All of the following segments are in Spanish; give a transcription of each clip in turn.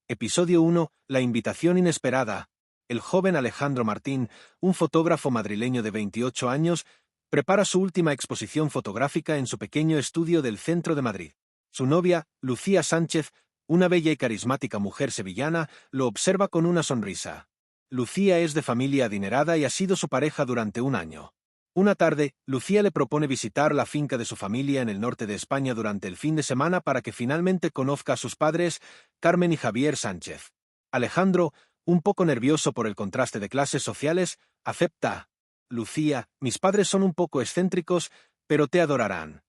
Episodio 1. La invitación inesperada. El joven Alejandro Martín, un fotógrafo madrileño de 28 años, prepara su última exposición fotográfica en su pequeño estudio del centro de Madrid. Su novia, Lucía Sánchez, una bella y carismática mujer sevillana, lo observa con una sonrisa. Lucía es de familia adinerada y ha sido su pareja durante un año. Una tarde, Lucía le propone visitar la finca de su familia en el norte de España durante el fin de semana para que finalmente conozca a sus padres, Carmen y Javier Sánchez. Alejandro, un poco nervioso por el contraste de clases sociales, acepta. Lucía, mis padres son un poco excéntricos, pero te adorarán.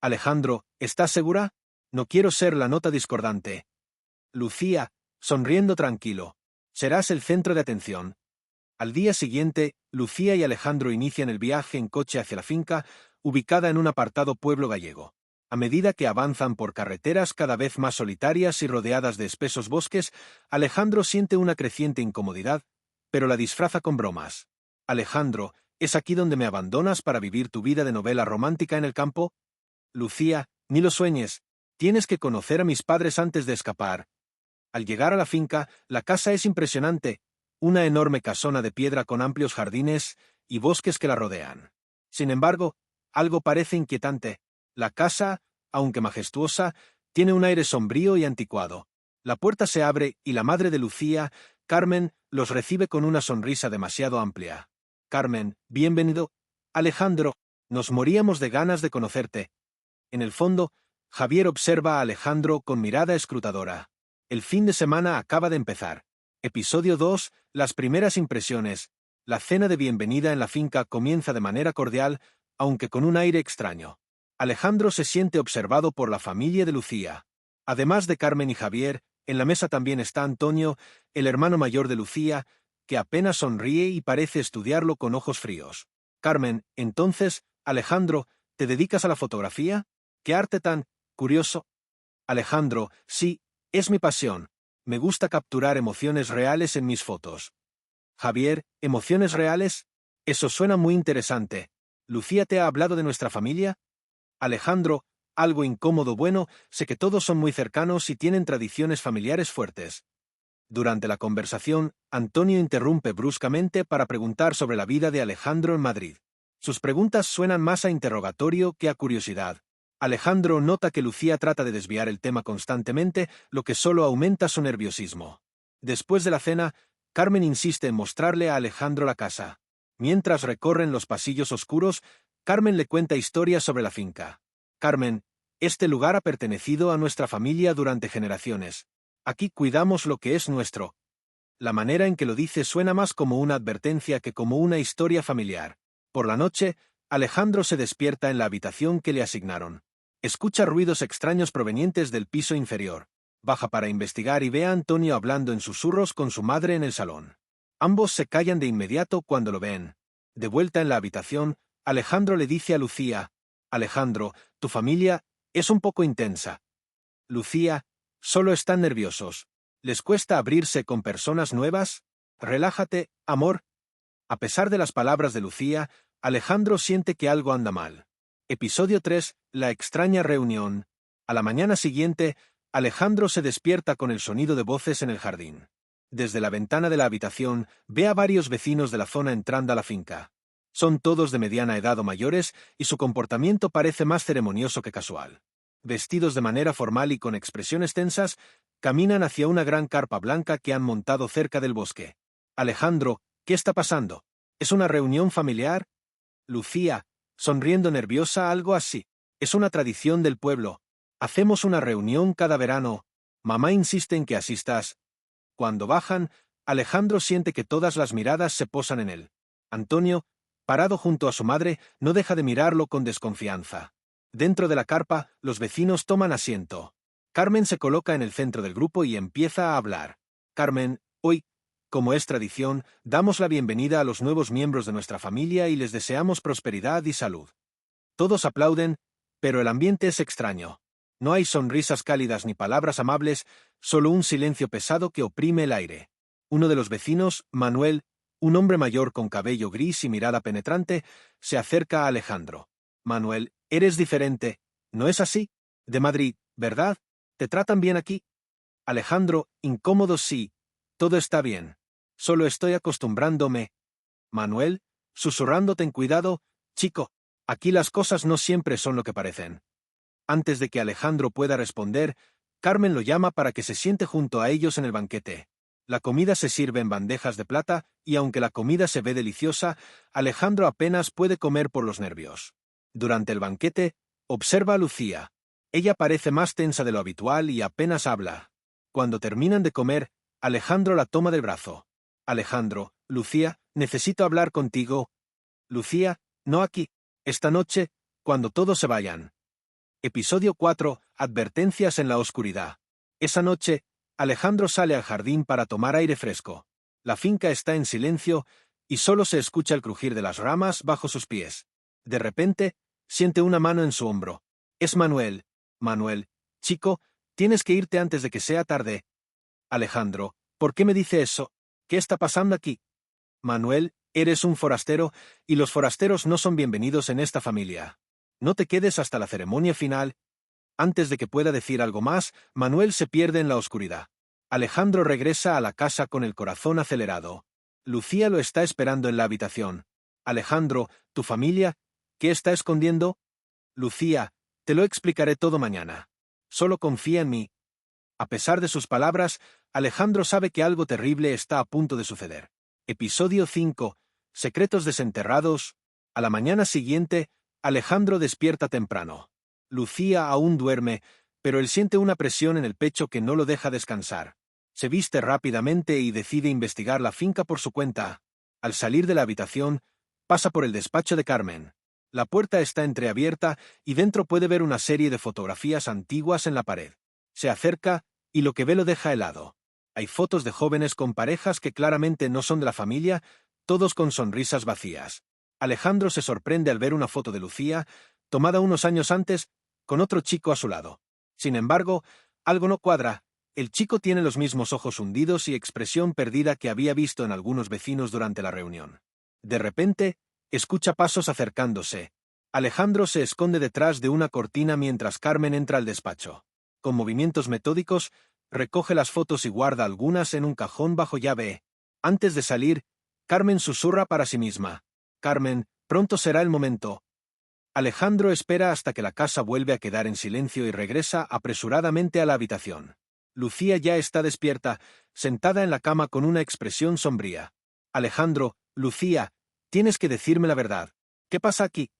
Alejandro, ¿estás segura? No quiero ser la nota discordante. Lucía, sonriendo tranquilo. Serás el centro de atención. Al día siguiente, Lucía y Alejandro inician el viaje en coche hacia la finca, ubicada en un apartado pueblo gallego. A medida que avanzan por carreteras cada vez más solitarias y rodeadas de espesos bosques, Alejandro siente una creciente incomodidad, pero la disfraza con bromas. Alejandro, ¿es aquí donde me abandonas para vivir tu vida de novela romántica en el campo? Lucía, ni lo sueñes. Tienes que conocer a mis padres antes de escapar. Al llegar a la finca, la casa es impresionante. Una enorme casona de piedra con amplios jardines y bosques que la rodean. Sin embargo, algo parece inquietante. La casa, aunque majestuosa, tiene un aire sombrío y anticuado. La puerta se abre y la madre de Lucía, Carmen, los recibe con una sonrisa demasiado amplia. Carmen, bienvenido. Alejandro, nos moríamos de ganas de conocerte. En el fondo, Javier observa a Alejandro con mirada escrutadora. El fin de semana acaba de empezar. Episodio 2. Las primeras impresiones. La cena de bienvenida en la finca comienza de manera cordial, aunque con un aire extraño. Alejandro se siente observado por la familia de Lucía. Además de Carmen y Javier, en la mesa también está Antonio, el hermano mayor de Lucía, que apenas sonríe y parece estudiarlo con ojos fríos. Carmen, entonces, Alejandro, ¿te dedicas a la fotografía? ¿Qué arte tan curioso? Alejandro, sí, es mi pasión. Me gusta capturar emociones reales en mis fotos. Javier, ¿emociones reales? Eso suena muy interesante. ¿Lucía te ha hablado de nuestra familia? Alejandro, algo incómodo. Bueno, sé que todos son muy cercanos y tienen tradiciones familiares fuertes. Durante la conversación, Antonio interrumpe bruscamente para preguntar sobre la vida de Alejandro en Madrid. Sus preguntas suenan más a interrogatorio que a curiosidad. Alejandro nota que Lucía trata de desviar el tema constantemente, lo que solo aumenta su nerviosismo. Después de la cena, Carmen insiste en mostrarle a Alejandro la casa. Mientras recorren los pasillos oscuros, Carmen le cuenta historias sobre la finca. Carmen, este lugar ha pertenecido a nuestra familia durante generaciones. Aquí cuidamos lo que es nuestro. La manera en que lo dice suena más como una advertencia que como una historia familiar. Por la noche, Alejandro se despierta en la habitación que le asignaron. Escucha ruidos extraños provenientes del piso inferior. Baja para investigar y ve a Antonio hablando en susurros con su madre en el salón. Ambos se callan de inmediato cuando lo ven. De vuelta en la habitación, Alejandro le dice a Lucía: Alejandro, tu familia es un poco intensa. Lucía, solo están nerviosos. ¿Les cuesta abrirse con personas nuevas? Relájate, amor. A pesar de las palabras de Lucía, Alejandro siente que algo anda mal. Episodio 3. La extraña reunión. A la mañana siguiente, Alejandro se despierta con el sonido de voces en el jardín. Desde la ventana de la habitación, ve a varios vecinos de la zona entrando a la finca. Son todos de mediana edad o mayores, y su comportamiento parece más ceremonioso que casual. Vestidos de manera formal y con expresiones tensas, caminan hacia una gran carpa blanca que han montado cerca del bosque. Alejandro, ¿qué está pasando? ¿Es una reunión familiar? Lucía, sonriendo nerviosa, algo así. Es una tradición del pueblo. Hacemos una reunión cada verano. Mamá insiste en que asistas. Cuando bajan, Alejandro siente que todas las miradas se posan en él. Antonio, parado junto a su madre, no deja de mirarlo con desconfianza. Dentro de la carpa, los vecinos toman asiento. Carmen se coloca en el centro del grupo y empieza a hablar. Carmen, hoy, como es tradición, damos la bienvenida a los nuevos miembros de nuestra familia y les deseamos prosperidad y salud. Todos aplauden, pero el ambiente es extraño. No hay sonrisas cálidas ni palabras amables, solo un silencio pesado que oprime el aire. Uno de los vecinos, Manuel, un hombre mayor con cabello gris y mirada penetrante, se acerca a Alejandro. Manuel, eres diferente, ¿no es así? De Madrid, ¿verdad? ¿Te tratan bien aquí? Alejandro, incómodo sí. Todo está bien. Solo estoy acostumbrándome. Manuel, susurrando ten cuidado, chico. Aquí las cosas no siempre son lo que parecen. Antes de que Alejandro pueda responder, Carmen lo llama para que se siente junto a ellos en el banquete. La comida se sirve en bandejas de plata, y aunque la comida se ve deliciosa, Alejandro apenas puede comer por los nervios. Durante el banquete, observa a Lucía. Ella parece más tensa de lo habitual y apenas habla. Cuando terminan de comer, Alejandro la toma del brazo. Alejandro, Lucía, necesito hablar contigo. Lucía, no aquí. Esta noche, cuando todos se vayan. Episodio 4. Advertencias en la oscuridad. Esa noche, Alejandro sale al jardín para tomar aire fresco. La finca está en silencio y solo se escucha el crujir de las ramas bajo sus pies. De repente, siente una mano en su hombro. Es Manuel. Manuel, chico, tienes que irte antes de que sea tarde. Alejandro, ¿por qué me dice eso? ¿Qué está pasando aquí? Manuel, eres un forastero, y los forasteros no son bienvenidos en esta familia. No te quedes hasta la ceremonia final. Antes de que pueda decir algo más, Manuel se pierde en la oscuridad. Alejandro regresa a la casa con el corazón acelerado. Lucía lo está esperando en la habitación. Alejandro, ¿tu familia? ¿Qué está escondiendo? Lucía, te lo explicaré todo mañana. Solo confía en mí. A pesar de sus palabras, Alejandro sabe que algo terrible está a punto de suceder. Episodio 5. Secretos desenterrados. A la mañana siguiente, Alejandro despierta temprano. Lucía aún duerme, pero él siente una presión en el pecho que no lo deja descansar. Se viste rápidamente y decide investigar la finca por su cuenta. Al salir de la habitación, pasa por el despacho de Carmen. La puerta está entreabierta y dentro puede ver una serie de fotografías antiguas en la pared. Se acerca y lo que ve lo deja helado. Hay fotos de jóvenes con parejas que claramente no son de la familia, todos con sonrisas vacías. Alejandro se sorprende al ver una foto de Lucía, tomada unos años antes, con otro chico a su lado. Sin embargo, algo no cuadra. El chico tiene los mismos ojos hundidos y expresión perdida que había visto en algunos vecinos durante la reunión. De repente, escucha pasos acercándose. Alejandro se esconde detrás de una cortina mientras Carmen entra al despacho. Con movimientos metódicos, recoge las fotos y guarda algunas en un cajón bajo llave. Antes de salir, Carmen susurra para sí misma. Carmen, pronto será el momento. Alejandro espera hasta que la casa vuelve a quedar en silencio y regresa apresuradamente a la habitación. Lucía ya está despierta, sentada en la cama con una expresión sombría. Alejandro, Lucía, tienes que decirme la verdad. ¿Qué pasa aquí?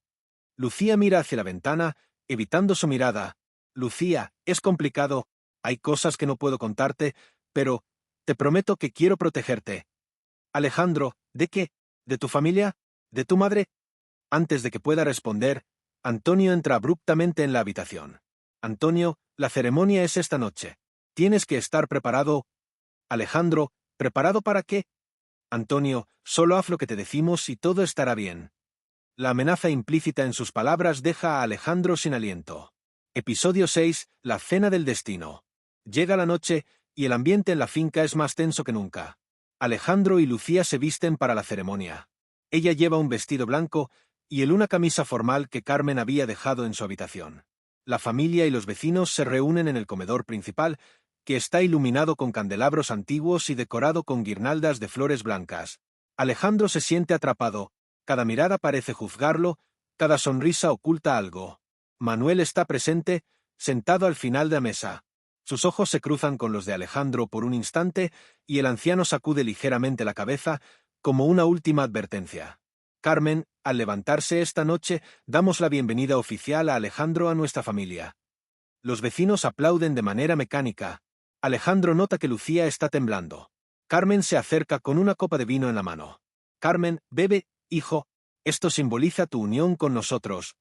Lucía mira hacia la ventana, evitando su mirada. Lucía, es complicado. Hay cosas que no puedo contarte, pero te prometo que quiero protegerte. Alejandro, ¿de qué? ¿De tu familia? ¿De tu madre? Antes de que pueda responder, Antonio entra abruptamente en la habitación. Antonio, la ceremonia es esta noche. Tienes que estar preparado. Alejandro, ¿preparado para qué? Antonio, solo haz lo que te decimos y todo estará bien. La amenaza implícita en sus palabras deja a Alejandro sin aliento. Episodio 6. La cena del destino. Llega la noche, y el ambiente en la finca es más tenso que nunca. Alejandro y Lucía se visten para la ceremonia. Ella lleva un vestido blanco, y él una camisa formal que Carmen había dejado en su habitación. La familia y los vecinos se reúnen en el comedor principal, que está iluminado con candelabros antiguos y decorado con guirnaldas de flores blancas. Alejandro se siente atrapado, cada mirada parece juzgarlo, cada sonrisa oculta algo. Manuel está presente, sentado al final de la mesa. Sus ojos se cruzan con los de Alejandro por un instante, y el anciano sacude ligeramente la cabeza, como una última advertencia. Carmen, al levantarse esta noche, damos la bienvenida oficial a Alejandro a nuestra familia. Los vecinos aplauden de manera mecánica. Alejandro nota que Lucía está temblando. Carmen se acerca con una copa de vino en la mano. Carmen, bebe, hijo. Esto simboliza tu unión con nosotros.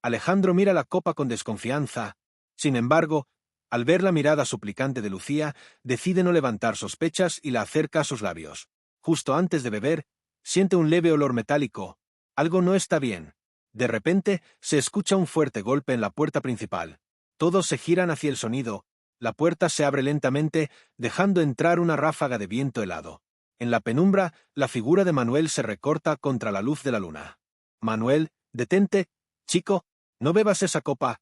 Alejandro mira la copa con desconfianza. Sin embargo, al ver la mirada suplicante de Lucía, decide no levantar sospechas y la acerca a sus labios. Justo antes de beber, siente un leve olor metálico. Algo no está bien. De repente, se escucha un fuerte golpe en la puerta principal. Todos se giran hacia el sonido. La puerta se abre lentamente, dejando entrar una ráfaga de viento helado. En la penumbra, la figura de Manuel se recorta contra la luz de la luna. Manuel, detente, chico, no bebas esa copa.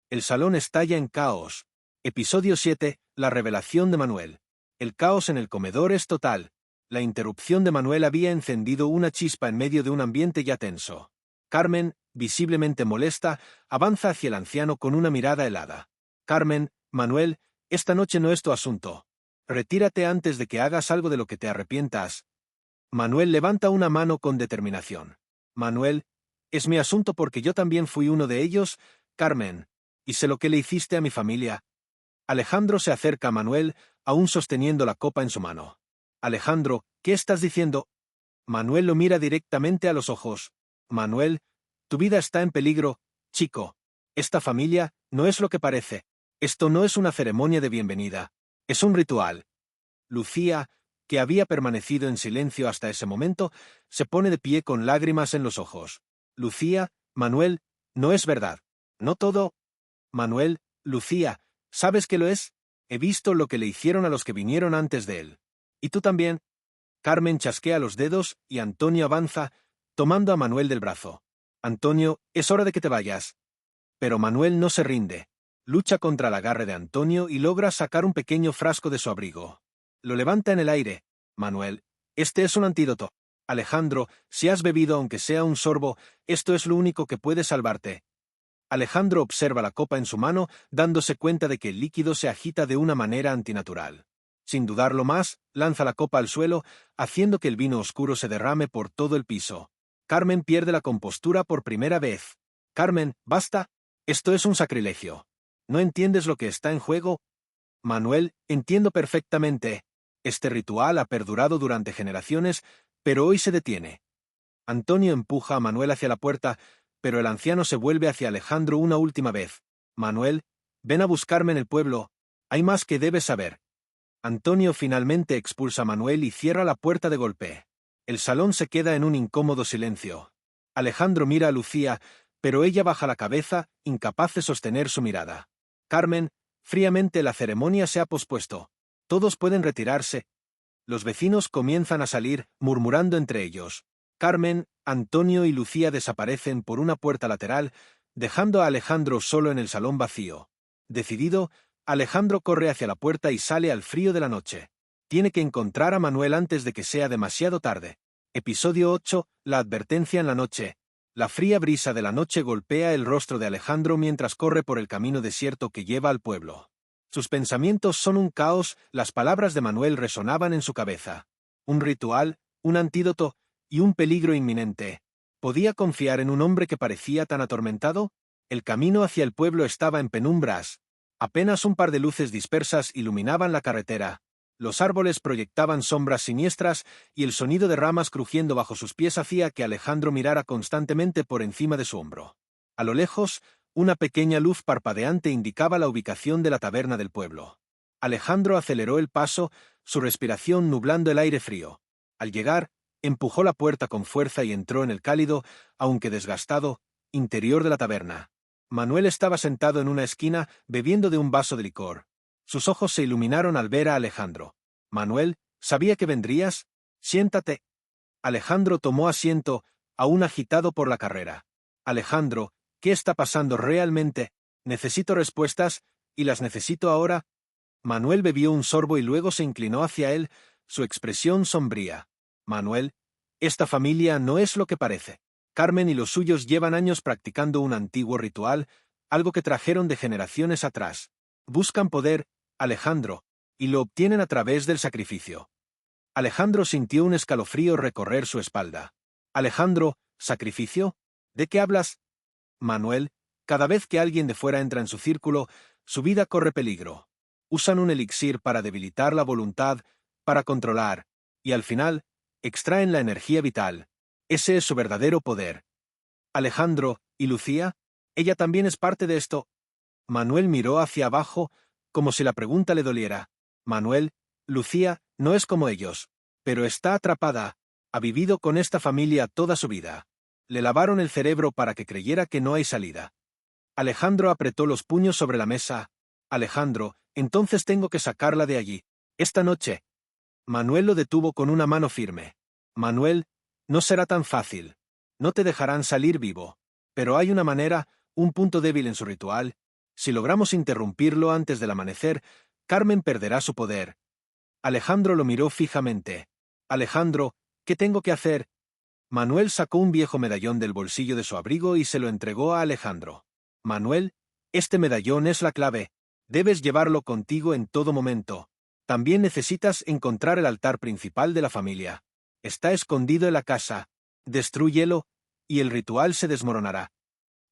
El salón estalla en caos. Episodio 7. La revelación de Manuel. El caos en el comedor es total. La interrupción de Manuel había encendido una chispa en medio de un ambiente ya tenso. Carmen, visiblemente molesta, avanza hacia el anciano con una mirada helada. Carmen, Manuel, esta noche no es tu asunto. Retírate antes de que hagas algo de lo que te arrepientas. Manuel levanta una mano con determinación. Manuel, es mi asunto porque yo también fui uno de ellos, Carmen, y sé lo que le hiciste a mi familia. Alejandro se acerca a Manuel, aún sosteniendo la copa en su mano. Alejandro, ¿qué estás diciendo? Manuel lo mira directamente a los ojos. Manuel, tu vida está en peligro, chico. Esta familia no es lo que parece. Esto no es una ceremonia de bienvenida. Es un ritual. Lucía, que había permanecido en silencio hasta ese momento, se pone de pie con lágrimas en los ojos. Lucía, Manuel, no es verdad. No todo. Manuel, Lucía, ¿sabes que lo es? He visto lo que le hicieron a los que vinieron antes de él. ¿Y tú también? Carmen chasquea los dedos y Antonio avanza, tomando a Manuel del brazo. Antonio, es hora de que te vayas. Pero Manuel no se rinde. Lucha contra el agarre de Antonio y logra sacar un pequeño frasco de su abrigo. Lo levanta en el aire. Manuel, este es un antídoto. Alejandro, si has bebido aunque sea un sorbo, esto es lo único que puede salvarte. Alejandro observa la copa en su mano, dándose cuenta de que el líquido se agita de una manera antinatural. Sin dudarlo más, lanza la copa al suelo, haciendo que el vino oscuro se derrame por todo el piso. Carmen pierde la compostura por primera vez. Carmen, basta. Esto es un sacrilegio. ¿No entiendes lo que está en juego? Manuel, entiendo perfectamente. Este ritual ha perdurado durante generaciones, pero hoy se detiene. Antonio empuja a Manuel hacia la puerta, pero el anciano se vuelve hacia Alejandro una última vez. Manuel, ven a buscarme en el pueblo. Hay más que debes saber. Antonio finalmente expulsa a Manuel y cierra la puerta de golpe. El salón se queda en un incómodo silencio. Alejandro mira a Lucía, pero ella baja la cabeza, incapaz de sostener su mirada. Carmen, fríamente la ceremonia se ha pospuesto. Todos pueden retirarse. Los vecinos comienzan a salir, murmurando entre ellos. Carmen, Antonio y Lucía desaparecen por una puerta lateral, dejando a Alejandro solo en el salón vacío. Decidido, Alejandro corre hacia la puerta y sale al frío de la noche. Tiene que encontrar a Manuel antes de que sea demasiado tarde. Episodio 8. La advertencia en la noche. La fría brisa de la noche golpea el rostro de Alejandro mientras corre por el camino desierto que lleva al pueblo. Sus pensamientos son un caos, las palabras de Manuel resonaban en su cabeza. Un ritual, un antídoto y un peligro inminente. ¿Podía confiar en un hombre que parecía tan atormentado? El camino hacia el pueblo estaba en penumbras. Apenas un par de luces dispersas iluminaban la carretera. Los árboles proyectaban sombras siniestras y el sonido de ramas crujiendo bajo sus pies hacía que Alejandro mirara constantemente por encima de su hombro. A lo lejos, una pequeña luz parpadeante indicaba la ubicación de la taberna del pueblo. Alejandro aceleró el paso, su respiración nublando el aire frío. Al llegar, empujó la puerta con fuerza y entró en el cálido, aunque desgastado, interior de la taberna. Manuel estaba sentado en una esquina, bebiendo de un vaso de licor. Sus ojos se iluminaron al ver a Alejandro. Manuel, ¿sabía que vendrías? Siéntate. Alejandro tomó asiento, aún agitado por la carrera. Alejandro, ¿qué está pasando realmente? Necesito respuestas, y las necesito ahora. Manuel bebió un sorbo y luego se inclinó hacia él, su expresión sombría. Manuel, esta familia no es lo que parece. Carmen y los suyos llevan años practicando un antiguo ritual, algo que trajeron de generaciones atrás. Buscan poder, Alejandro, y lo obtienen a través del sacrificio. Alejandro sintió un escalofrío recorrer su espalda. Alejandro, ¿sacrificio? ¿De qué hablas? Manuel, cada vez que alguien de fuera entra en su círculo, su vida corre peligro. Usan un elixir para debilitar la voluntad, para controlar, y al final, extraen la energía vital. Ese es su verdadero poder. Alejandro, ¿y Lucía? ¿Ella también es parte de esto? Manuel miró hacia abajo, como si la pregunta le doliera. Manuel, Lucía, no es como ellos, pero está atrapada. Ha vivido con esta familia toda su vida. Le lavaron el cerebro para que creyera que no hay salida. Alejandro apretó los puños sobre la mesa. Alejandro, entonces tengo que sacarla de allí. Esta noche. Manuel lo detuvo con una mano firme. Manuel, no será tan fácil. No te dejarán salir vivo. Pero hay una manera, un punto débil en su ritual. Si logramos interrumpirlo antes del amanecer, Carmen perderá su poder. Alejandro lo miró fijamente. Alejandro, ¿qué tengo que hacer? Manuel sacó un viejo medallón del bolsillo de su abrigo y se lo entregó a Alejandro. Manuel, este medallón es la clave. Debes llevarlo contigo en todo momento. También necesitas encontrar el altar principal de la familia. Está escondido en la casa. Destrúyelo, y el ritual se desmoronará.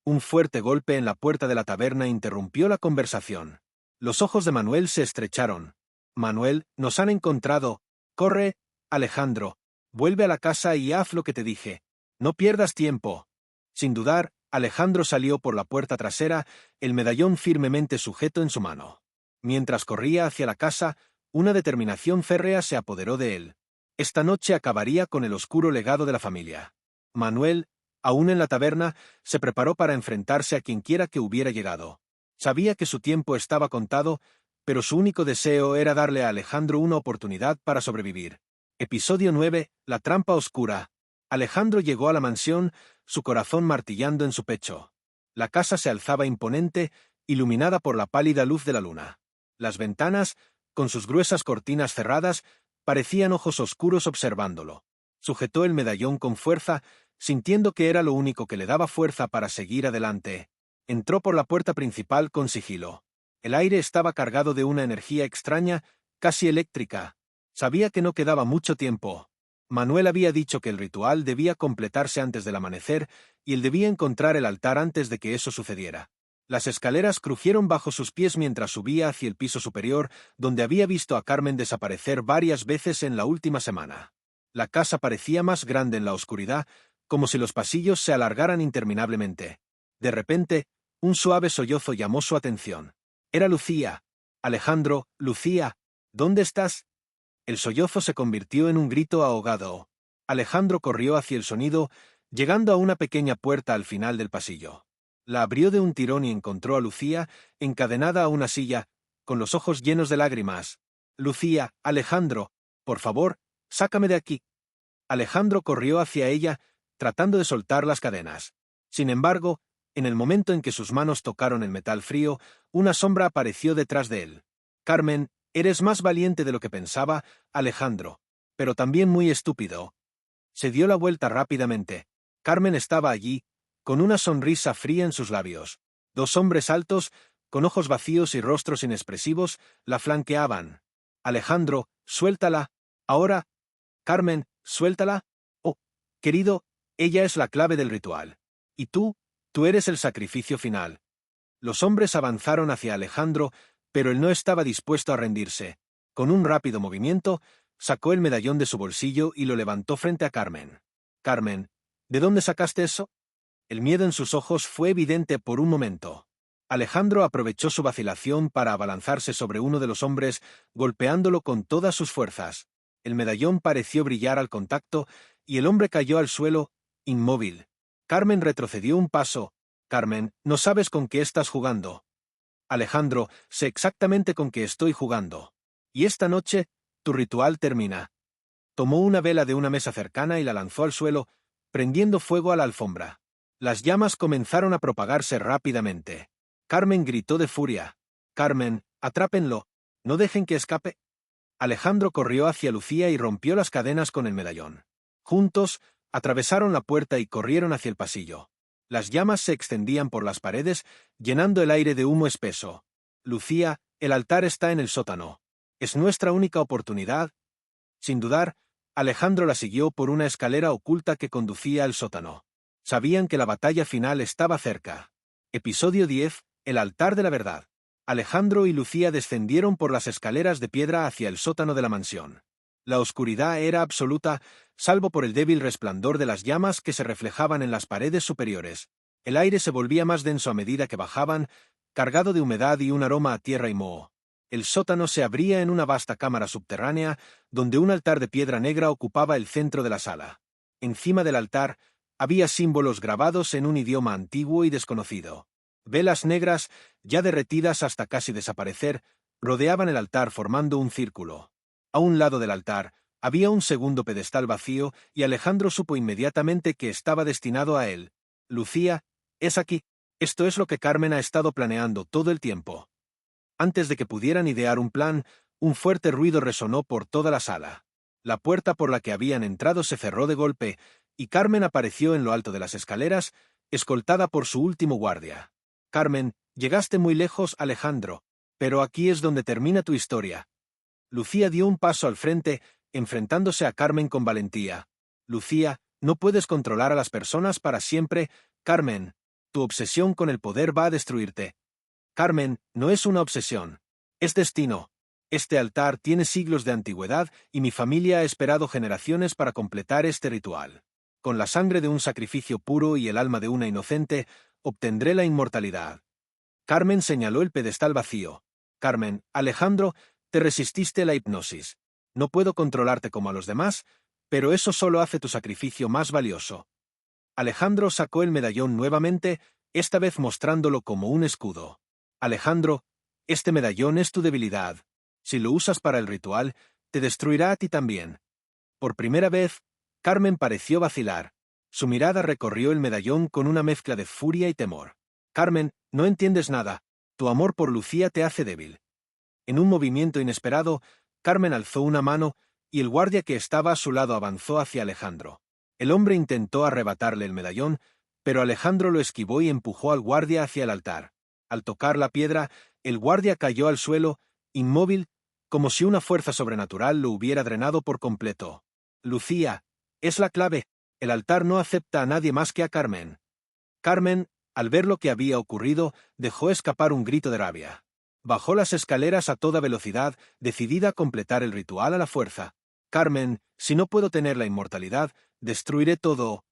Un fuerte golpe en la puerta de la taberna interrumpió la conversación. Los ojos de Manuel se estrecharon. Manuel, nos han encontrado. Corre, Alejandro. Vuelve a la casa y haz lo que te dije. No pierdas tiempo. Sin dudar, Alejandro salió por la puerta trasera, el medallón firmemente sujeto en su mano. Mientras corría hacia la casa, una determinación férrea se apoderó de él. Esta noche acabaría con el oscuro legado de la familia. Manuel, aún en la taberna, se preparó para enfrentarse a quienquiera que hubiera llegado. Sabía que su tiempo estaba contado, pero su único deseo era darle a Alejandro una oportunidad para sobrevivir. Episodio 9. La trampa oscura. Alejandro llegó a la mansión, su corazón martillando en su pecho. La casa se alzaba imponente, iluminada por la pálida luz de la luna. Las ventanas, con sus gruesas cortinas cerradas, parecían ojos oscuros observándolo. Sujetó el medallón con fuerza, sintiendo que era lo único que le daba fuerza para seguir adelante. Entró por la puerta principal con sigilo. El aire estaba cargado de una energía extraña, casi eléctrica. Sabía que no quedaba mucho tiempo. Manuel había dicho que el ritual debía completarse antes del amanecer y él debía encontrar el altar antes de que eso sucediera. Las escaleras crujieron bajo sus pies mientras subía hacia el piso superior, donde había visto a Carmen desaparecer varias veces en la última semana. La casa parecía más grande en la oscuridad, como si los pasillos se alargaran interminablemente. De repente, un suave sollozo llamó su atención. Era Lucía. Alejandro, Lucía, ¿dónde estás? El sollozo se convirtió en un grito ahogado. Alejandro corrió hacia el sonido, llegando a una pequeña puerta al final del pasillo. La abrió de un tirón y encontró a Lucía, encadenada a una silla, con los ojos llenos de lágrimas. Lucía, Alejandro, por favor, sácame de aquí. Alejandro corrió hacia ella, tratando de soltar las cadenas. Sin embargo, en el momento en que sus manos tocaron el metal frío, una sombra apareció detrás de él. Carmen, eres más valiente de lo que pensaba, Alejandro, pero también muy estúpido. Se dio la vuelta rápidamente. Carmen estaba allí, con una sonrisa fría en sus labios. Dos hombres altos, con ojos vacíos y rostros inexpresivos, la flanqueaban. Alejandro, suéltala. Ahora. Carmen, suéltala. Oh, querido, ella es la clave del ritual. Y tú eres el sacrificio final. Los hombres avanzaron hacia Alejandro, pero él no estaba dispuesto a rendirse. Con un rápido movimiento, sacó el medallón de su bolsillo y lo levantó frente a Carmen. Carmen, ¿de dónde sacaste eso? El miedo en sus ojos fue evidente por un momento. Alejandro aprovechó su vacilación para abalanzarse sobre uno de los hombres, golpeándolo con todas sus fuerzas. El medallón pareció brillar al contacto, y el hombre cayó al suelo, inmóvil. Carmen retrocedió un paso. Carmen, no sabes con qué estás jugando. Alejandro, sé exactamente con qué estoy jugando. Y esta noche, tu ritual termina. Tomó una vela de una mesa cercana y la lanzó al suelo, prendiendo fuego a la alfombra. Las llamas comenzaron a propagarse rápidamente. Carmen gritó de furia. Carmen, atrápenlo. No dejen que escape. Alejandro corrió hacia Lucía y rompió las cadenas con el medallón. Juntos, atravesaron la puerta y corrieron hacia el pasillo. Las llamas se extendían por las paredes, llenando el aire de humo espeso. Lucía, el altar está en el sótano. ¿Es nuestra única oportunidad? Sin dudar, Alejandro la siguió por una escalera oculta que conducía al sótano. Sabían que la batalla final estaba cerca. Episodio 10. El altar de la verdad. Alejandro y Lucía descendieron por las escaleras de piedra hacia el sótano de la mansión. La oscuridad era absoluta, salvo por el débil resplandor de las llamas que se reflejaban en las paredes superiores. El aire se volvía más denso a medida que bajaban, cargado de humedad y un aroma a tierra y moho. El sótano se abría en una vasta cámara subterránea, donde un altar de piedra negra ocupaba el centro de la sala. Encima del altar, había símbolos grabados en un idioma antiguo y desconocido. Velas negras, ya derretidas hasta casi desaparecer, rodeaban el altar formando un círculo. A un lado del altar, había un segundo pedestal vacío y Alejandro supo inmediatamente que estaba destinado a él. Lucía, es aquí. Esto es lo que Carmen ha estado planeando todo el tiempo. Antes de que pudieran idear un plan, un fuerte ruido resonó por toda la sala. La puerta por la que habían entrado se cerró de golpe, y Carmen apareció en lo alto de las escaleras, escoltada por su último guardia. Carmen, llegaste muy lejos, Alejandro, pero aquí es donde termina tu historia. Lucía dio un paso al frente, enfrentándose a Carmen con valentía. Lucía, no puedes controlar a las personas para siempre. Carmen, tu obsesión con el poder va a destruirte. Carmen, no es una obsesión. Es destino. Este altar tiene siglos de antigüedad y mi familia ha esperado generaciones para completar este ritual. Con la sangre de un sacrificio puro y el alma de una inocente, obtendré la inmortalidad. Carmen señaló el pedestal vacío. Carmen, Alejandro, te resististe a la hipnosis. No puedo controlarte como a los demás, pero eso solo hace tu sacrificio más valioso. Alejandro sacó el medallón nuevamente, esta vez mostrándolo como un escudo. Alejandro, este medallón es tu debilidad. Si lo usas para el ritual, te destruirá a ti también. Por primera vez, Carmen pareció vacilar. Su mirada recorrió el medallón con una mezcla de furia y temor. Carmen, no entiendes nada. Tu amor por Lucía te hace débil. En un movimiento inesperado, Carmen alzó una mano, y el guardia que estaba a su lado avanzó hacia Alejandro. El hombre intentó arrebatarle el medallón, pero Alejandro lo esquivó y empujó al guardia hacia el altar. Al tocar la piedra, el guardia cayó al suelo, inmóvil, como si una fuerza sobrenatural lo hubiera drenado por completo. Lucía, es la clave. El altar no acepta a nadie más que a Carmen. Carmen, al ver lo que había ocurrido, dejó escapar un grito de rabia. Bajó las escaleras a toda velocidad, decidida a completar el ritual a la fuerza. Carmen, si no puedo tener la inmortalidad, destruiré todo.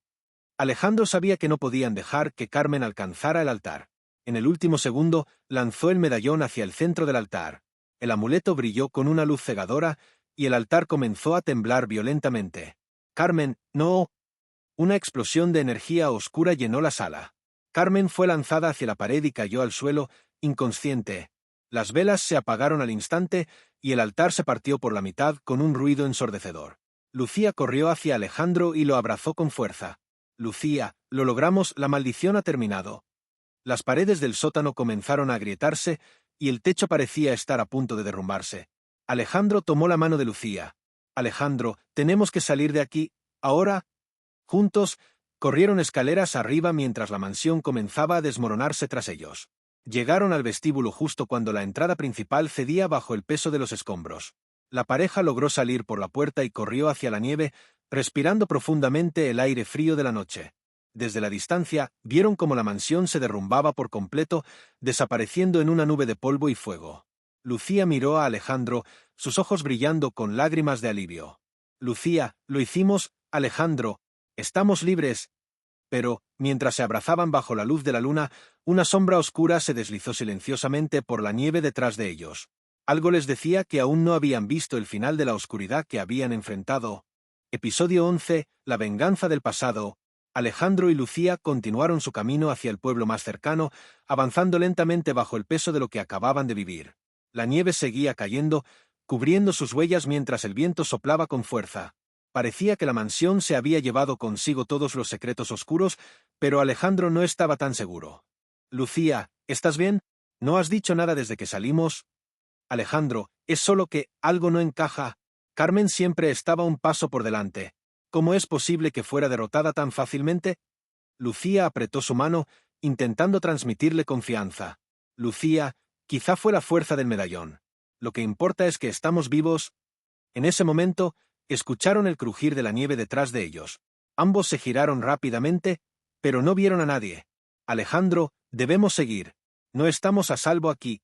Alejandro sabía que no podían dejar que Carmen alcanzara el altar. En el último segundo, lanzó el medallón hacia el centro del altar. El amuleto brilló con una luz cegadora, y el altar comenzó a temblar violentamente. Carmen, no. Una explosión de energía oscura llenó la sala. Carmen fue lanzada hacia la pared y cayó al suelo, inconsciente. Las velas se apagaron al instante, y el altar se partió por la mitad con un ruido ensordecedor. Lucía corrió hacia Alejandro y lo abrazó con fuerza. Lucía, lo logramos, la maldición ha terminado. Las paredes del sótano comenzaron a agrietarse, y el techo parecía estar a punto de derrumbarse. Alejandro tomó la mano de Lucía. Alejandro, tenemos que salir de aquí, ahora. Juntos, corrieron escaleras arriba mientras la mansión comenzaba a desmoronarse tras ellos. Llegaron al vestíbulo justo cuando la entrada principal cedía bajo el peso de los escombros. La pareja logró salir por la puerta y corrió hacia la nieve, respirando profundamente el aire frío de la noche. Desde la distancia, vieron cómo la mansión se derrumbaba por completo, desapareciendo en una nube de polvo y fuego. Lucía miró a Alejandro, sus ojos brillando con lágrimas de alivio. Lucía, lo hicimos, Alejandro, estamos libres. Pero, mientras se abrazaban bajo la luz de la luna, una sombra oscura se deslizó silenciosamente por la nieve detrás de ellos. Algo les decía que aún no habían visto el final de la oscuridad que habían enfrentado. Episodio 11, La venganza del pasado. Alejandro y Lucía continuaron su camino hacia el pueblo más cercano, avanzando lentamente bajo el peso de lo que acababan de vivir. La nieve seguía cayendo, cubriendo sus huellas mientras el viento soplaba con fuerza. Parecía que la mansión se había llevado consigo todos los secretos oscuros, pero Alejandro no estaba tan seguro. Lucía, ¿estás bien? ¿No has dicho nada desde que salimos? Alejandro, es solo que algo no encaja. Carmen siempre estaba un paso por delante. ¿Cómo es posible que fuera derrotada tan fácilmente? Lucía apretó su mano, intentando transmitirle confianza. Lucía, quizá fue la fuerza del medallón. Lo que importa es que estamos vivos. En ese momento, escucharon el crujir de la nieve detrás de ellos. Ambos se giraron rápidamente, pero no vieron a nadie. Alejandro, debemos seguir. No estamos a salvo aquí.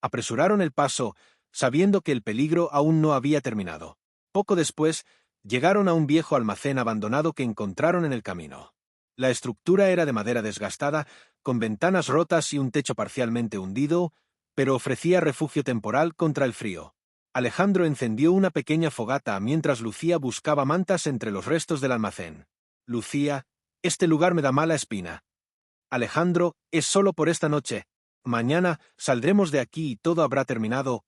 Apresuraron el paso, sabiendo que el peligro aún no había terminado. Poco después, llegaron a un viejo almacén abandonado que encontraron en el camino. La estructura era de madera desgastada, con ventanas rotas y un techo parcialmente hundido, pero ofrecía refugio temporal contra el frío. Alejandro encendió una pequeña fogata mientras Lucía buscaba mantas entre los restos del almacén. Lucía, este lugar me da mala espina. Alejandro, es solo por esta noche. Mañana saldremos de aquí y todo habrá terminado.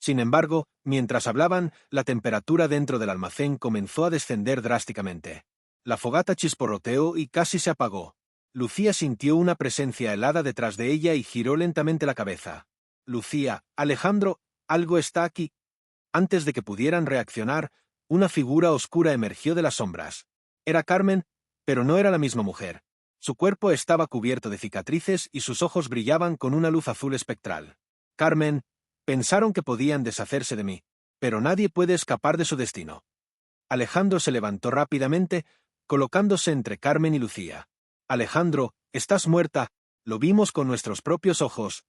Sin embargo, mientras hablaban, la temperatura dentro del almacén comenzó a descender drásticamente. La fogata chisporroteó y casi se apagó. Lucía sintió una presencia helada detrás de ella y giró lentamente la cabeza. Lucía, Alejandro, algo está aquí. Antes de que pudieran reaccionar, una figura oscura emergió de las sombras. Era Carmen, pero no era la misma mujer. Su cuerpo estaba cubierto de cicatrices y sus ojos brillaban con una luz azul espectral. Carmen, pensaron que podían deshacerse de mí, pero nadie puede escapar de su destino. Alejandro se levantó rápidamente, colocándose entre Carmen y Lucía. Alejandro, estás muerta, lo vimos con nuestros propios ojos.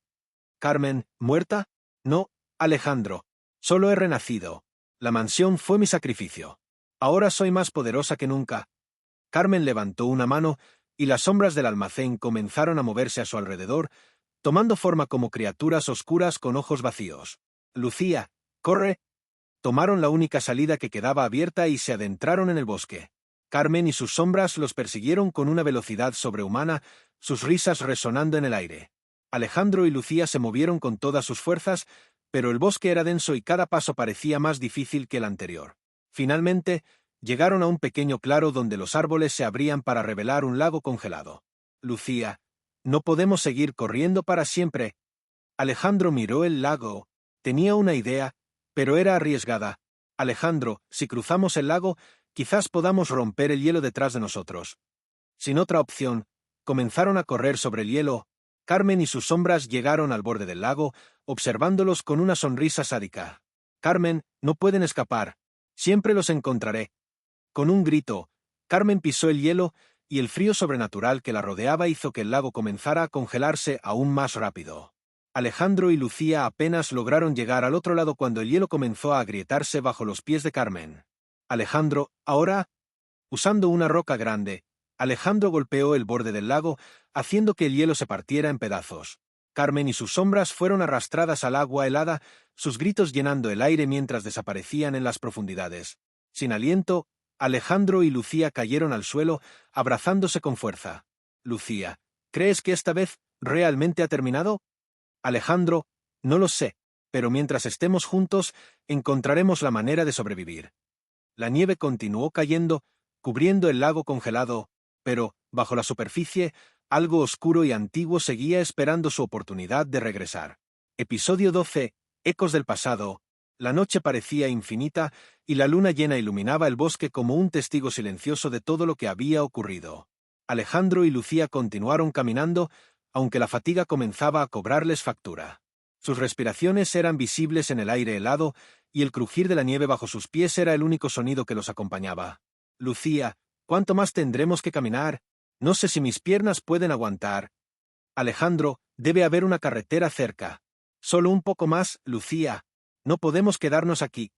Carmen, ¿muerta? No, Alejandro, solo he renacido. La mansión fue mi sacrificio. Ahora soy más poderosa que nunca. Carmen levantó una mano y las sombras del almacén comenzaron a moverse a su alrededor, tomando forma como criaturas oscuras con ojos vacíos. Lucía, corre. Tomaron la única salida que quedaba abierta y se adentraron en el bosque. Carmen y sus sombras los persiguieron con una velocidad sobrehumana, sus risas resonando en el aire. Alejandro y Lucía se movieron con todas sus fuerzas, pero el bosque era denso y cada paso parecía más difícil que el anterior. Finalmente, llegaron a un pequeño claro donde los árboles se abrían para revelar un lago congelado. Lucía, no podemos seguir corriendo para siempre. Alejandro miró el lago. Tenía una idea, pero era arriesgada. Alejandro, si cruzamos el lago, quizás podamos romper el hielo detrás de nosotros. Sin otra opción, comenzaron a correr sobre el hielo. Carmen y sus sombras llegaron al borde del lago, observándolos con una sonrisa sádica. Carmen, no pueden escapar. Siempre los encontraré. Con un grito, Carmen pisó el hielo y el frío sobrenatural que la rodeaba hizo que el lago comenzara a congelarse aún más rápido. Alejandro y Lucía apenas lograron llegar al otro lado cuando el hielo comenzó a agrietarse bajo los pies de Carmen. Alejandro, ahora, usando una roca grande, Alejandro golpeó el borde del lago, haciendo que el hielo se partiera en pedazos. Carmen y sus sombras fueron arrastradas al agua helada, sus gritos llenando el aire mientras desaparecían en las profundidades. Sin aliento, Alejandro y Lucía cayeron al suelo, abrazándose con fuerza. Lucía, ¿crees que esta vez realmente ha terminado? Alejandro, no lo sé, pero mientras estemos juntos, encontraremos la manera de sobrevivir. La nieve continuó cayendo, cubriendo el lago congelado, pero, bajo la superficie, algo oscuro y antiguo seguía esperando su oportunidad de regresar. Episodio 12. Ecos del pasado. La noche parecía infinita, y la luna llena iluminaba el bosque como un testigo silencioso de todo lo que había ocurrido. Alejandro y Lucía continuaron caminando, aunque la fatiga comenzaba a cobrarles factura. Sus respiraciones eran visibles en el aire helado, y el crujir de la nieve bajo sus pies era el único sonido que los acompañaba. Lucía, ¿cuánto más tendremos que caminar? No sé si mis piernas pueden aguantar. Alejandro, debe haber una carretera cerca. Solo un poco más, Lucía. No podemos quedarnos aquí.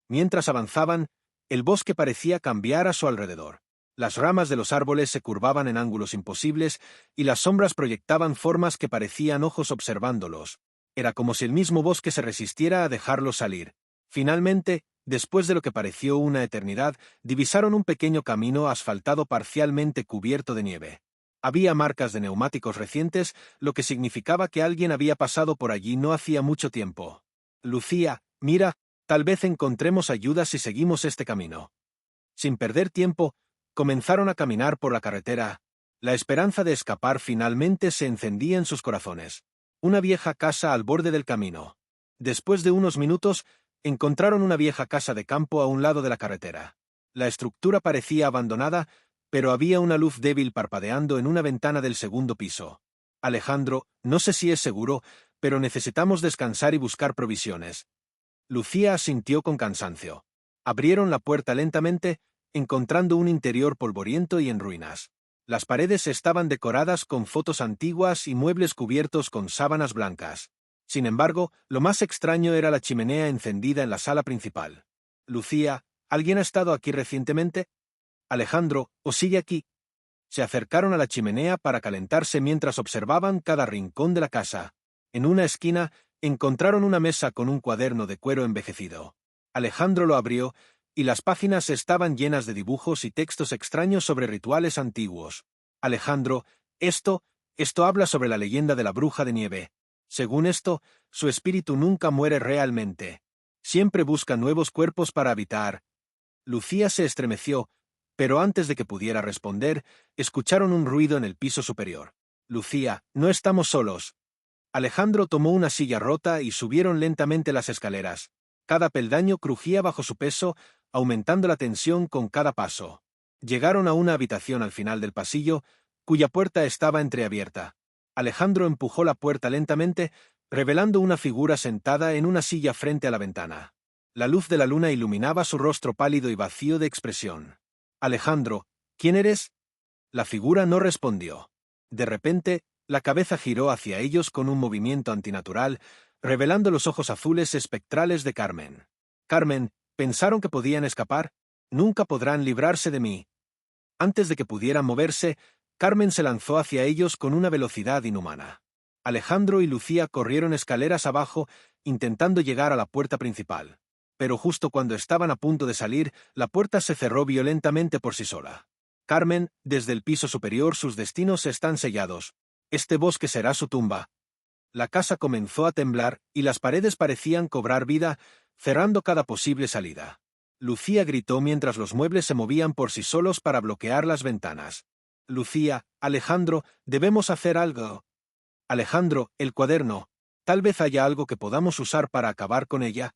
Mientras avanzaban, el bosque parecía cambiar a su alrededor. Las ramas de los árboles se curvaban en ángulos imposibles y las sombras proyectaban formas que parecían ojos observándolos. Era como si el mismo bosque se resistiera a dejarlos salir. Finalmente, después de lo que pareció una eternidad, divisaron un pequeño camino asfaltado parcialmente cubierto de nieve. Había marcas de neumáticos recientes, lo que significaba que alguien había pasado por allí no hacía mucho tiempo. Lucía, mira, tal vez encontremos ayuda si seguimos este camino. Sin perder tiempo, comenzaron a caminar por la carretera. La esperanza de escapar finalmente se encendía en sus corazones. Una vieja casa al borde del camino. Después de unos minutos, encontraron una vieja casa de campo a un lado de la carretera. La estructura parecía abandonada, pero había una luz débil parpadeando en una ventana del segundo piso. Alejandro, no sé si es seguro, pero necesitamos descansar y buscar provisiones. Lucía asintió con cansancio. Abrieron la puerta lentamente, encontrando un interior polvoriento y en ruinas. Las paredes estaban decoradas con fotos antiguas y muebles cubiertos con sábanas blancas. Sin embargo, lo más extraño era la chimenea encendida en la sala principal. Lucía, ¿alguien ha estado aquí recientemente? Alejandro, ¿o sigue aquí? Se acercaron a la chimenea para calentarse mientras observaban cada rincón de la casa. En una esquina, encontraron una mesa con un cuaderno de cuero envejecido. Alejandro lo abrió, y las páginas estaban llenas de dibujos y textos extraños sobre rituales antiguos. Alejandro, esto habla sobre la leyenda de la bruja de nieve. Según esto, su espíritu nunca muere realmente. Siempre busca nuevos cuerpos para habitar. Lucía se estremeció, Pero antes de que pudiera responder, escucharon un ruido en el piso superior. Lucía, no estamos solos. Alejandro tomó una silla rota y subieron lentamente las escaleras. Cada peldaño crujía bajo su peso, aumentando la tensión con cada paso. Llegaron a una habitación al final del pasillo, cuya puerta estaba entreabierta. Alejandro empujó la puerta lentamente, revelando una figura sentada en una silla frente a la ventana. La luz de la luna iluminaba su rostro pálido y vacío de expresión. Alejandro, ¿quién eres? La figura no respondió. De repente, la cabeza giró hacia ellos con un movimiento antinatural, revelando los ojos azules espectrales de Carmen. Carmen, ¿pensaron que podían escapar? Nunca podrán librarse de mí. Antes de que pudieran moverse, Carmen se lanzó hacia ellos con una velocidad inhumana. Alejandro y Lucía corrieron escaleras abajo, intentando llegar a la puerta principal. Pero justo cuando estaban a punto de salir, la puerta se cerró violentamente por sí sola. Carmen, desde el piso superior sus destinos están sellados. Este bosque será su tumba. La casa comenzó a temblar y las paredes parecían cobrar vida, cerrando cada posible salida. Lucía gritó mientras los muebles se movían por sí solos para bloquear las ventanas. Lucía, Alejandro, debemos hacer algo. Alejandro, el cuaderno. Tal vez haya algo que podamos usar para acabar con ella.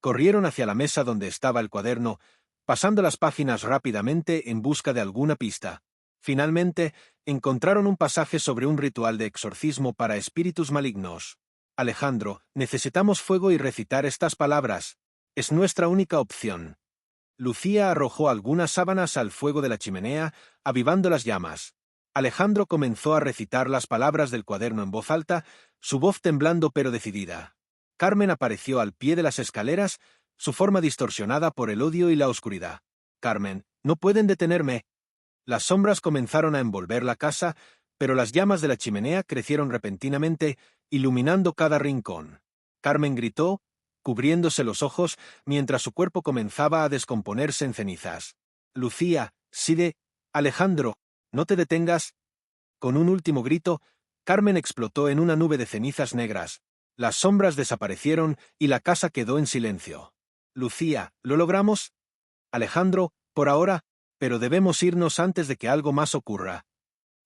Corrieron hacia la mesa donde estaba el cuaderno, pasando las páginas rápidamente en busca de alguna pista. Finalmente, encontraron un pasaje sobre un ritual de exorcismo para espíritus malignos. Alejandro, necesitamos fuego y recitar estas palabras. Es nuestra única opción. Lucía arrojó algunas sábanas al fuego de la chimenea, avivando las llamas. Alejandro comenzó a recitar las palabras del cuaderno en voz alta, su voz temblando pero decidida. Carmen apareció al pie de las escaleras, su forma distorsionada por el odio y la oscuridad. Carmen, no pueden detenerme. Las sombras comenzaron a envolver la casa, pero las llamas de la chimenea crecieron repentinamente, iluminando cada rincón. Carmen gritó, cubriéndose los ojos, mientras su cuerpo comenzaba a descomponerse en cenizas. Lucía, Side, Alejandro, no te detengas. Con un último grito, Carmen explotó en una nube de cenizas negras. Las sombras desaparecieron y la casa quedó en silencio. Lucía, ¿lo logramos? Alejandro, por ahora, pero debemos irnos antes de que algo más ocurra.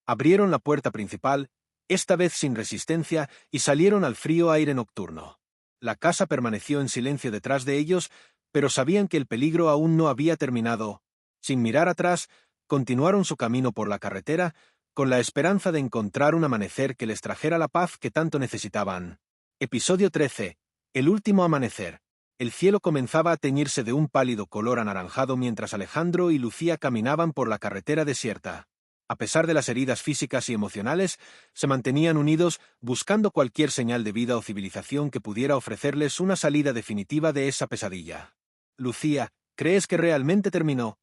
Abrieron la puerta principal, esta vez sin resistencia, y salieron al frío aire nocturno. La casa permaneció en silencio detrás de ellos, pero sabían que el peligro aún no había terminado. Sin mirar atrás, continuaron su camino por la carretera, con la esperanza de encontrar un amanecer que les trajera la paz que tanto necesitaban. Episodio 13. El último amanecer. El cielo comenzaba a teñirse de un pálido color anaranjado mientras Alejandro y Lucía caminaban por la carretera desierta. A pesar de las heridas físicas y emocionales, se mantenían unidos buscando cualquier señal de vida o civilización que pudiera ofrecerles una salida definitiva de esa pesadilla. Lucía, ¿crees que realmente terminó?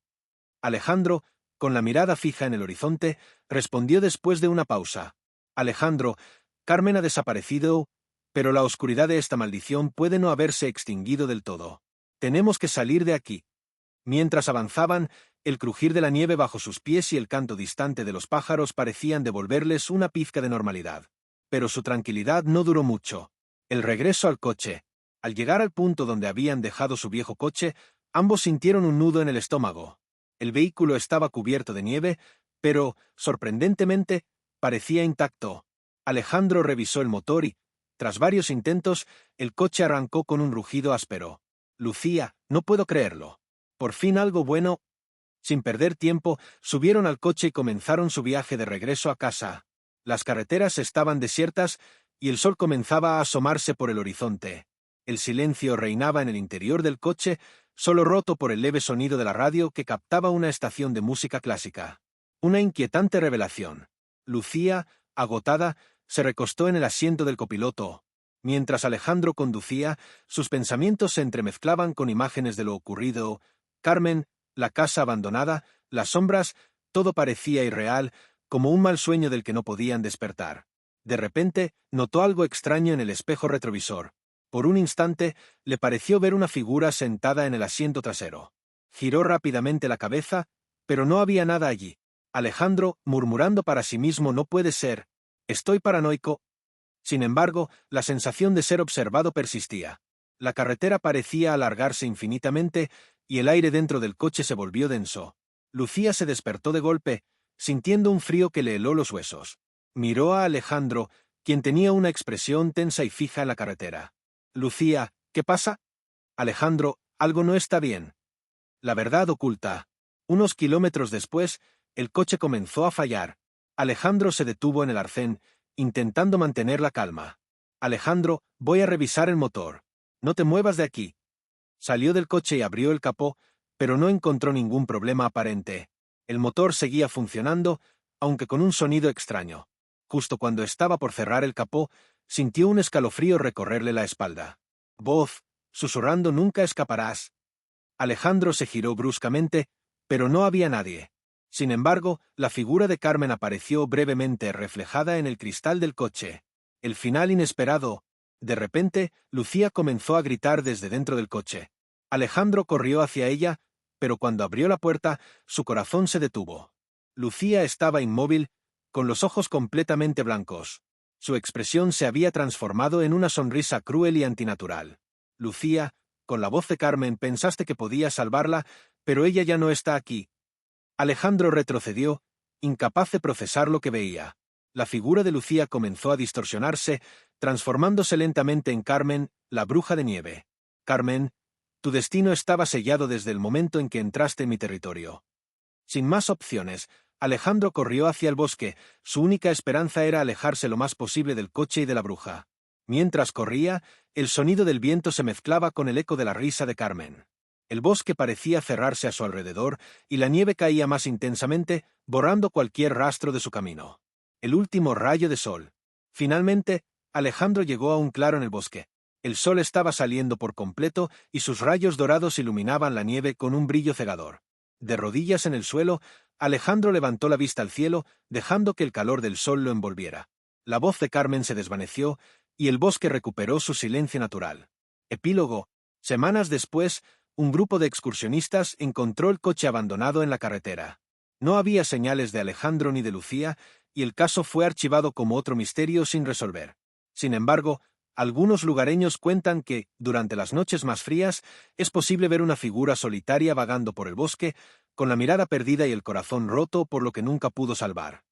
Alejandro, con la mirada fija en el horizonte, respondió después de una pausa. Alejandro, Carmen ha desaparecido, pero la oscuridad de esta maldición puede no haberse extinguido del todo. Tenemos que salir de aquí. Mientras avanzaban, el crujir de la nieve bajo sus pies y el canto distante de los pájaros parecían devolverles una pizca de normalidad. Pero su tranquilidad no duró mucho. El regreso al coche. Al llegar al punto donde habían dejado su viejo coche, ambos sintieron un nudo en el estómago. El vehículo estaba cubierto de nieve, pero, sorprendentemente, parecía intacto. Alejandro revisó el motor y, tras varios intentos, el coche arrancó con un rugido áspero. Lucía, no puedo creerlo. Por fin algo bueno. Sin perder tiempo, subieron al coche y comenzaron su viaje de regreso a casa. Las carreteras estaban desiertas y el sol comenzaba a asomarse por el horizonte. El silencio reinaba en el interior del coche, solo roto por el leve sonido de la radio que captaba una estación de música clásica. Una inquietante revelación. Lucía, agotada, se recostó en el asiento del copiloto. Mientras Alejandro conducía, sus pensamientos se entremezclaban con imágenes de lo ocurrido. Carmen, la casa abandonada, las sombras, todo parecía irreal, como un mal sueño del que no podían despertar. De repente, notó algo extraño en el espejo retrovisor. Por un instante, le pareció ver una figura sentada en el asiento trasero. Giró rápidamente la cabeza, pero no había nada allí. Alejandro, murmurando para sí mismo, no puede ser. Estoy paranoico. Sin embargo, la sensación de ser observado persistía. La carretera parecía alargarse infinitamente y el aire dentro del coche se volvió denso. Lucía se despertó de golpe, sintiendo un frío que le heló los huesos. Miró a Alejandro, quien tenía una expresión tensa y fija en la carretera. Lucía, ¿qué pasa? Alejandro, algo no está bien. La verdad oculta. Unos kilómetros después, el coche comenzó a fallar. Alejandro se detuvo en el arcén, intentando mantener la calma. Alejandro, voy a revisar el motor. No te muevas de aquí. Salió del coche y abrió el capó, pero no encontró ningún problema aparente. El motor seguía funcionando, aunque con un sonido extraño. Justo cuando estaba por cerrar el capó, sintió un escalofrío recorrerle la espalda. Voz, susurrando, nunca escaparás. Alejandro se giró bruscamente, pero no había nadie. Sin embargo, la figura de Carmen apareció brevemente reflejada en el cristal del coche. El final inesperado. De repente, Lucía comenzó a gritar desde dentro del coche. Alejandro corrió hacia ella, pero cuando abrió la puerta, su corazón se detuvo. Lucía estaba inmóvil, con los ojos completamente blancos. Su expresión se había transformado en una sonrisa cruel y antinatural. Lucía, con la voz de Carmen, pensaste que podía salvarla, pero ella ya no está aquí. Alejandro retrocedió, incapaz de procesar lo que veía. La figura de Lucía comenzó a distorsionarse, transformándose lentamente en Carmen, la bruja de nieve. Carmen, tu destino estaba sellado desde el momento en que entraste en mi territorio. Sin más opciones, Alejandro corrió hacia el bosque, su única esperanza era alejarse lo más posible del coche y de la bruja. Mientras corría, el sonido del viento se mezclaba con el eco de la risa de Carmen. El bosque parecía cerrarse a su alrededor y la nieve caía más intensamente, borrando cualquier rastro de su camino. El último rayo de sol. Finalmente, Alejandro llegó a un claro en el bosque. El sol estaba saliendo por completo y sus rayos dorados iluminaban la nieve con un brillo cegador. De rodillas en el suelo, Alejandro levantó la vista al cielo, dejando que el calor del sol lo envolviera. La voz de Carmen se desvaneció y el bosque recuperó su silencio natural. Epílogo. Semanas después, un grupo de excursionistas encontró el coche abandonado en la carretera. No había señales de Alejandro ni de Lucía, y el caso fue archivado como otro misterio sin resolver. Sin embargo, algunos lugareños cuentan que, durante las noches más frías, es posible ver una figura solitaria vagando por el bosque, con la mirada perdida y el corazón roto por lo que nunca pudo salvar.